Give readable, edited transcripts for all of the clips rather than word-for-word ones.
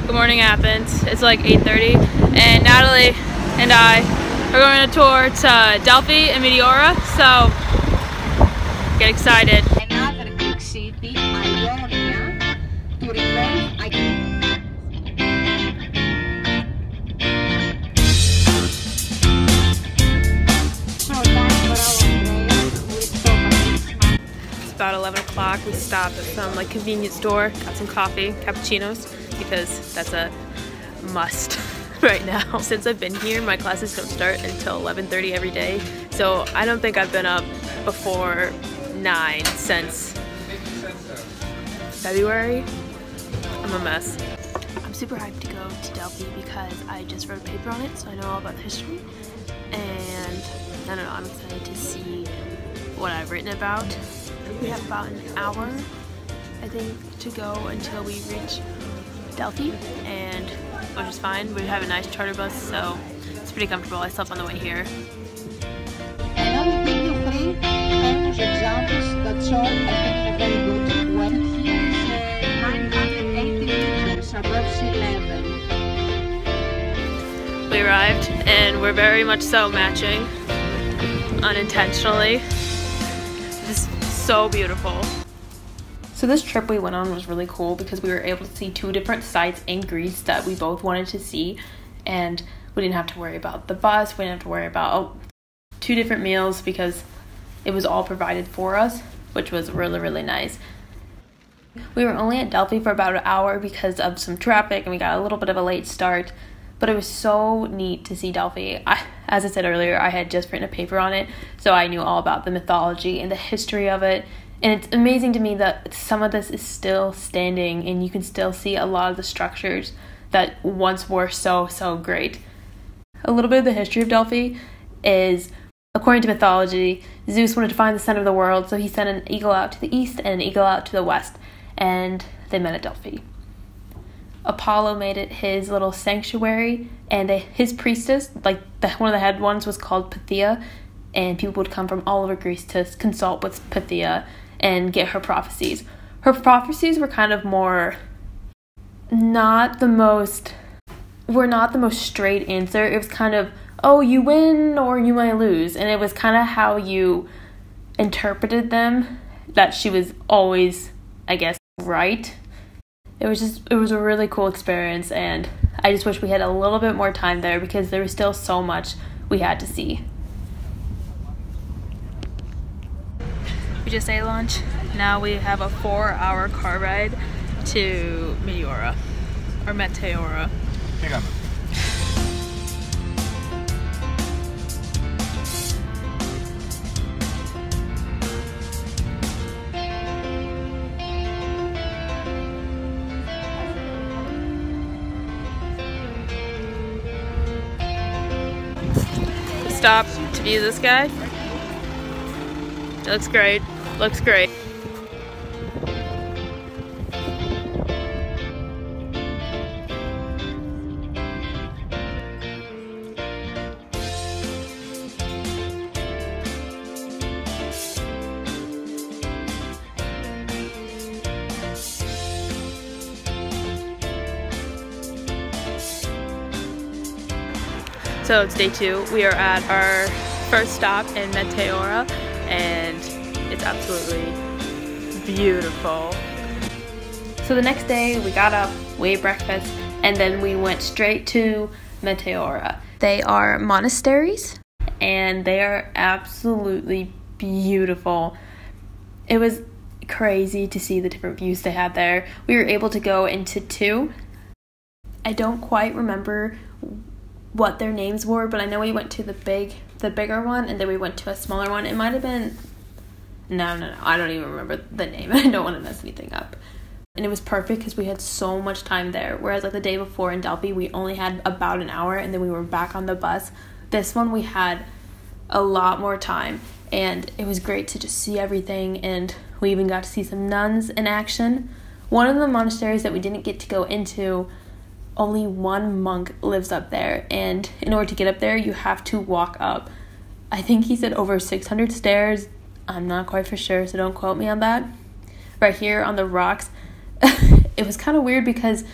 Good morning, Athens. It's like 8:30, and Natalie and I are going on a tour to Delphi and Meteora, so get excited. Another Greek city, Ionia, to return again. It's about 11 o'clock. We stopped at some convenience store, got some coffee, cappuccinos, because that's a must right now. Since I've been here, my classes don't start until 11:30 every day, so I don't think I've been up before 9 since February. I'm a mess. I'm super hyped to go to Delphi because I just wrote a paper on it, so I know all about the history, and I don't know, I'm excited to see what I've written about. We have about an hour, I think, to go until we reach Delphi, and which is fine. We have a nice charter bus, so it's pretty comfortable. I slept on the way here. And I will give you 3 famous examples that show I think very good. One here is 980 meters above sea level. We arrived, and we're very much so matching, unintentionally. Just so beautiful. So this trip we went on was really cool because we were able to see 2 different sites in Greece that we both wanted to see, and we didn't have to worry about the bus, we didn't have to worry about 2 different meals because it was all provided for us, which was really, really nice. We were only at Delphi for about an hour because of some traffic, and we got a little bit of a late start, but it was so neat to see Delphi. As I said earlier, I had just written a paper on it, so I knew all about the mythology and the history of it. And it's amazing to me that some of this is still standing, and you can still see a lot of the structures that once were so great. A little bit of the history of Delphi is, according to mythology, Zeus wanted to find the center of the world, so he sent an eagle out to the east and an eagle out to the west, and they met at Delphi. Apollo made it his little sanctuary, and his priestess, one of the head ones, was called Pythia, and people would come from all over Greece to consult with Pythia and get her prophecies. Her prophecies were kind of more not the most straight answer. It was kind of, oh, you win or you might lose, and it was kind of how you interpreted them that she was always, I guess, right. It was a really cool experience, and I just wish we had a little bit more time there because there was still so much we had to see. We just ate lunch. Now we have a 4-hour car ride to Meteora, or Meteora. Stop to view this guy. It looks great. Looks great. So it's day 2. We are at our first stop in Meteora, and it's absolutely beautiful. So the next day we got up, we ate breakfast, and then we went straight to Meteora. They are monasteries, and they are absolutely beautiful. It was crazy to see the different views they had there. We were able to go into 2. I don't quite remember what their names were, but I know we went to the bigger one, and then we went to a smaller one. It might have been, no, I don't even remember the name. I don't want to mess anything up. And it was perfect because we had so much time there, whereas the day before in Delphi we only had about an hour, and then we were back on the bus. This one we had a lot more time, and it was great to just see everything, and we even got to see some nuns in action. One of the monasteries that we didn't get to go into, only one monk lives up there, and in order to get up there you have to walk up, I think he said over 600 stairs. I'm not quite for sure, so don't quote me on that. Right here on the rocks, it was kind of weird because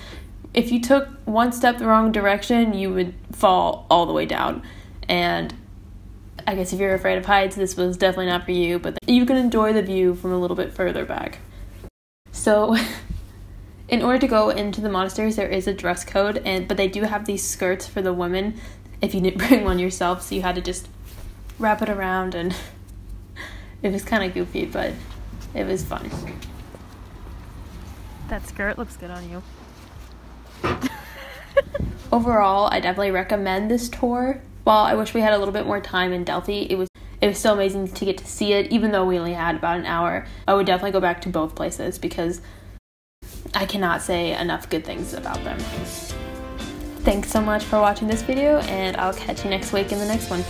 if you took one step the wrong direction, you would fall all the way down. And I guess if you're afraid of heights, this was definitely not for you, but you can enjoy the view from a little bit further back. So in order to go into the monasteries, there is a dress code, but they do have these skirts for the women if you didn't bring one yourself, so you had to just wrap it around, and it was kind of goofy, but it was fun. That skirt looks good on you. Overall, I definitely recommend this tour. While I wish we had a little bit more time in Delphi, it was still amazing to get to see it, even though we only had about an hour. I would definitely go back to both places because I cannot say enough good things about them. Thanks so much for watching this video, and I'll catch you next week in the next one.